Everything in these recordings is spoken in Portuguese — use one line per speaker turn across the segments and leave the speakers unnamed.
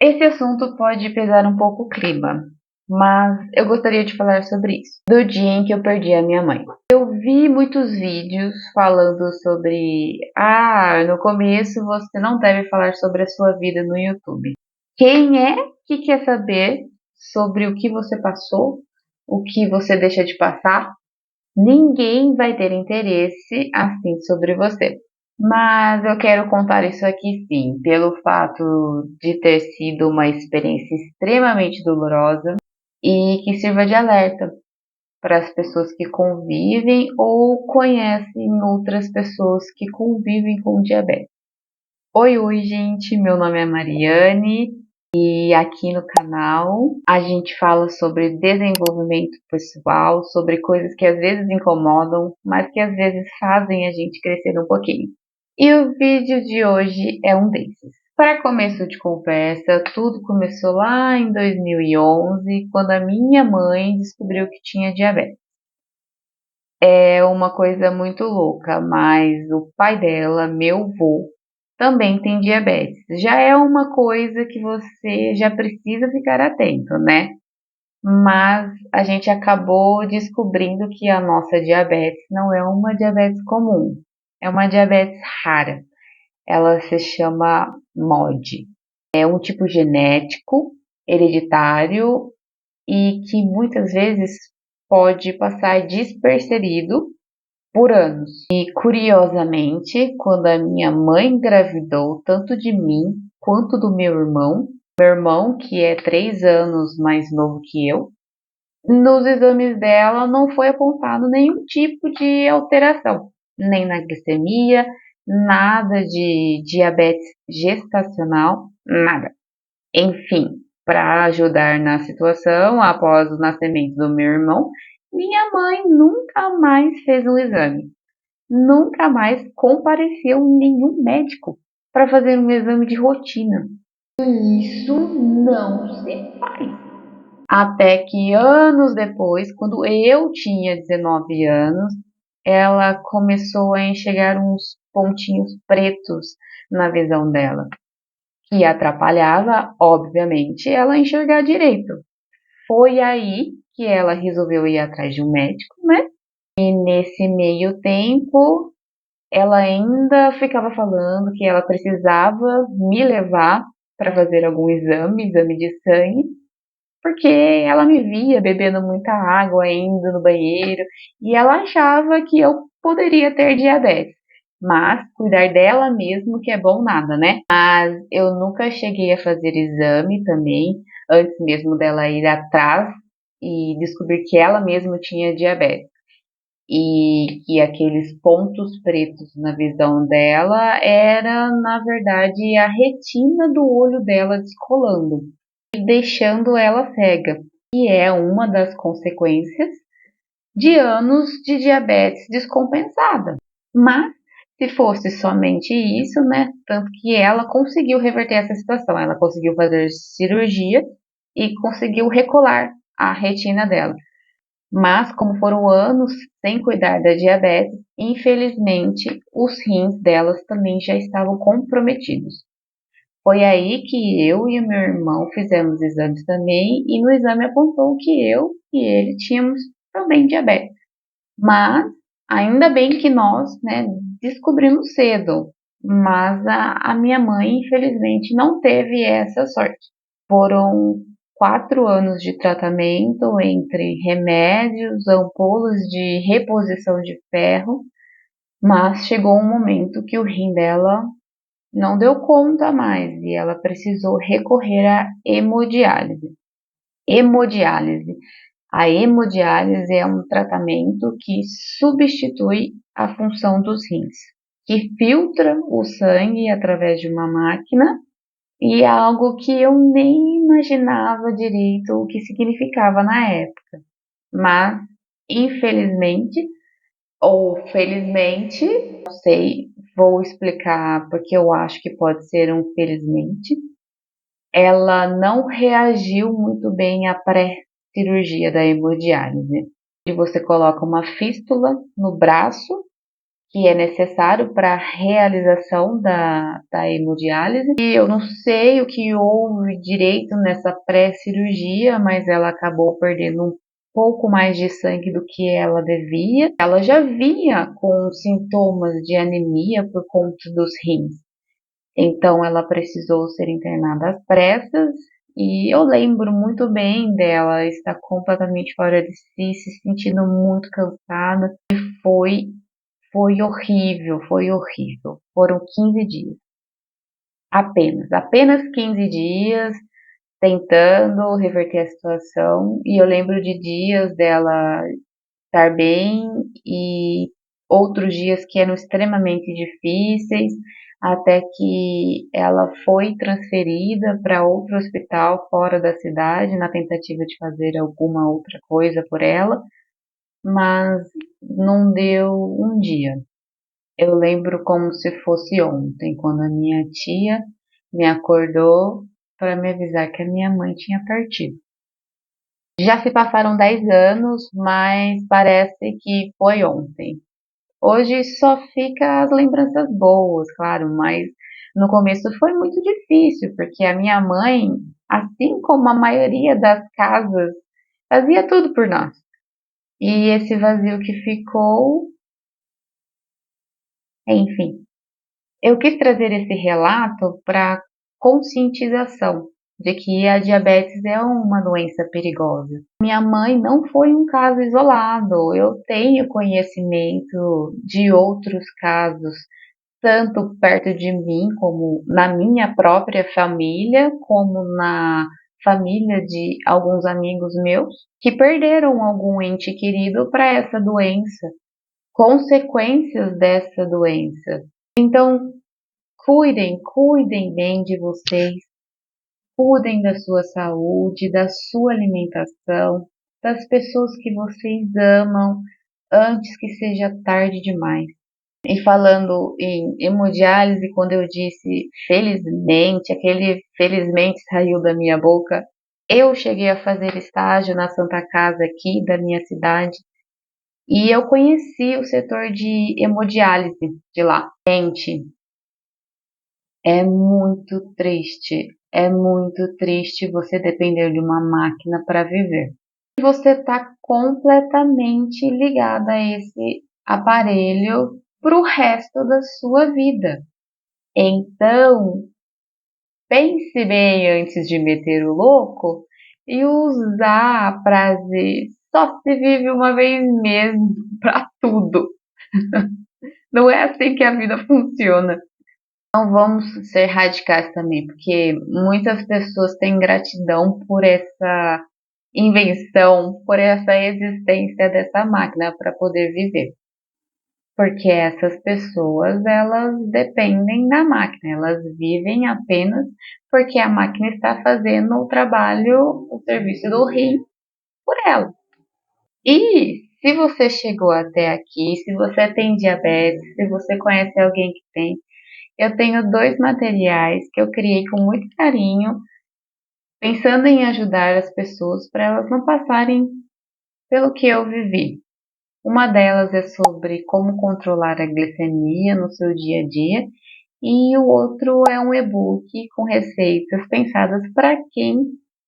Esse assunto pode pesar um pouco o clima, mas eu gostaria de falar sobre isso, do dia em que eu perdi a minha mãe. Eu vi muitos vídeos falando sobre, no começo você não deve falar sobre a sua vida no YouTube. Quem é que quer saber sobre o que você passou, o que você deixa de passar? Ninguém vai ter interesse assim sobre você. Mas eu quero contar isso aqui sim, pelo fato de ter sido uma experiência extremamente dolorosa e que sirva de alerta para as pessoas que convivem ou conhecem outras pessoas que convivem com diabetes. Oi, gente, meu nome é Mariane e aqui no canal a gente fala sobre desenvolvimento pessoal, sobre coisas que às vezes incomodam, mas que às vezes fazem a gente crescer um pouquinho. E o vídeo de hoje é um desses. Para começo de conversa, tudo começou lá em 2011, quando a minha mãe descobriu que tinha diabetes. É uma coisa muito louca, mas o pai dela, meu avô, também tem diabetes. Já é uma coisa que você já precisa ficar atento, né? Mas a gente acabou descobrindo que a nossa diabetes não é uma diabetes comum, é uma diabetes rara. Ela se chama MOD. É um tipo genético, hereditário e que muitas vezes pode passar despercebido por anos. E curiosamente, quando a minha mãe engravidou tanto de mim quanto do meu irmão que é 3 anos mais novo que eu, nos exames dela não foi apontado nenhum tipo de alteração, nem na glicemia, nada de diabetes gestacional, nada. Enfim, para ajudar na situação, após o nascimento do meu irmão, minha mãe nunca mais fez um exame, nunca mais compareceu em nenhum médico para fazer um exame de rotina. Isso não se faz. Até que anos depois, quando eu tinha 19 anos, ela começou a enxergar uns pontinhos pretos na visão dela, que atrapalhava, obviamente, ela enxergar direito. Foi aí que ela resolveu ir atrás de um médico, né? E nesse meio tempo, ela ainda ficava falando que ela precisava me levar para fazer algum exame de sangue, porque ela me via bebendo muita água, indo no banheiro, e ela achava que eu poderia ter diabetes. Mas cuidar dela mesmo que é bom nada, né? Mas eu nunca cheguei a fazer exame também, antes mesmo dela ir atrás e descobrir que ela mesma tinha diabetes. E que aqueles pontos pretos na visão dela era, na verdade, a retina do olho dela descolando e deixando ela cega, que é uma das consequências de anos de diabetes descompensada. Mas se fosse somente isso, né? Tanto que ela conseguiu reverter essa situação, ela conseguiu fazer cirurgia e conseguiu recolar a retina dela. Mas, como foram anos sem cuidar da diabetes, infelizmente os rins delas também já estavam comprometidos. Foi aí que eu e o meu irmão fizemos exames também, e no exame apontou que eu e ele tínhamos também diabetes. Mas, ainda bem que nós, né, descobrimos cedo. Mas a minha mãe, infelizmente, não teve essa sorte. Foram 4 anos de tratamento entre remédios, ampolas de reposição de ferro, mas chegou um momento que o rim dela não deu conta mais e ela precisou recorrer à hemodiálise. Hemodiálise. A hemodiálise é um tratamento que substitui a função dos rins, que filtra o sangue através de uma máquina, e é algo que eu nem imaginava direito o que significava na época. Mas, infelizmente, ou felizmente, não sei, vou explicar porque eu acho que pode ser um felizmente. Ela não reagiu muito bem à pré-cirurgia da hemodiálise. E você coloca uma fístula no braço que é necessário para a realização da hemodiálise. E eu não sei o que houve direito nessa pré-cirurgia, mas ela acabou perdendo um pouco mais de sangue do que ela devia. Ela já vinha com sintomas de anemia por conta dos rins. Então ela precisou ser internada às pressas e eu lembro muito bem dela estar completamente fora de si, se sentindo muito cansada. E foi horrível, foi horrível. Foram 15 dias. Apenas 15 dias tentando reverter a situação. E eu lembro de dias dela estar bem e outros dias que eram extremamente difíceis, até que ela foi transferida para outro hospital fora da cidade na tentativa de fazer alguma outra coisa por ela, mas não deu um dia. Eu lembro como se fosse ontem, quando a minha tia me acordou para me avisar que a minha mãe tinha partido. Já se passaram 10 anos, mas parece que foi ontem. Hoje só fica as lembranças boas, claro, mas no começo foi muito difícil, porque a minha mãe, assim como a maioria das casas, fazia tudo por nós. E esse vazio que ficou, enfim. Eu quis trazer esse relato para conscientização de que a diabetes é uma doença perigosa. Minha mãe não foi um caso isolado. Eu tenho conhecimento de outros casos, tanto perto de mim, como na minha própria família, como na família de alguns amigos meus, que perderam algum ente querido para essa doença, consequências dessa doença. Então, cuidem bem de vocês, cuidem da sua saúde, da sua alimentação, das pessoas que vocês amam, antes que seja tarde demais. E falando em hemodiálise, quando eu disse felizmente, aquele felizmente saiu da minha boca, eu cheguei a fazer estágio na Santa Casa aqui da minha cidade e eu conheci o setor de hemodiálise de lá. Gente, é muito triste você depender de uma máquina para viver. E você está completamente ligada a esse aparelho para o resto da sua vida. Então, pense bem antes de meter o louco e usar a frase só se vive uma vez mesmo para tudo. Não é assim que a vida funciona. Não vamos ser radicais também, porque muitas pessoas têm gratidão por essa invenção, por essa existência dessa máquina para poder viver. Porque essas pessoas, elas dependem da máquina, elas vivem apenas porque a máquina está fazendo o trabalho, o serviço do rim por ela. E se você chegou até aqui, se você tem diabetes, se você conhece alguém que tem, eu tenho 2 materiais que eu criei com muito carinho, pensando em ajudar as pessoas para elas não passarem pelo que eu vivi. Uma delas é sobre como controlar a glicemia no seu dia a dia, e o outro é um e-book com receitas pensadas para quem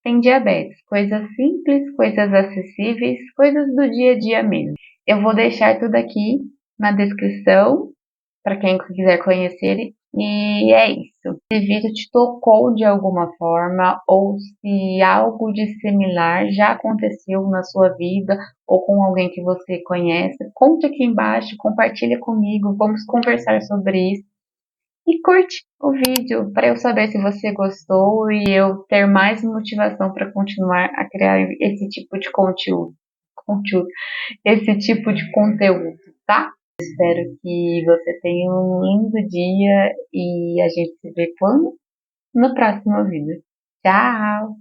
tem diabetes. Coisas simples, coisas acessíveis, coisas do dia a dia mesmo. Eu vou deixar tudo aqui na descrição para quem quiser conhecer. E é isso. Se o vídeo te tocou de alguma forma ou se algo de similar já aconteceu na sua vida ou com alguém que você conhece, conte aqui embaixo, compartilha comigo, vamos conversar sobre isso. E curte o vídeo para eu saber se você gostou e eu ter mais motivação para continuar a criar esse tipo de esse tipo de conteúdo, tá? Espero que você tenha um lindo dia e a gente se vê quando? No próximo vídeo. Tchau!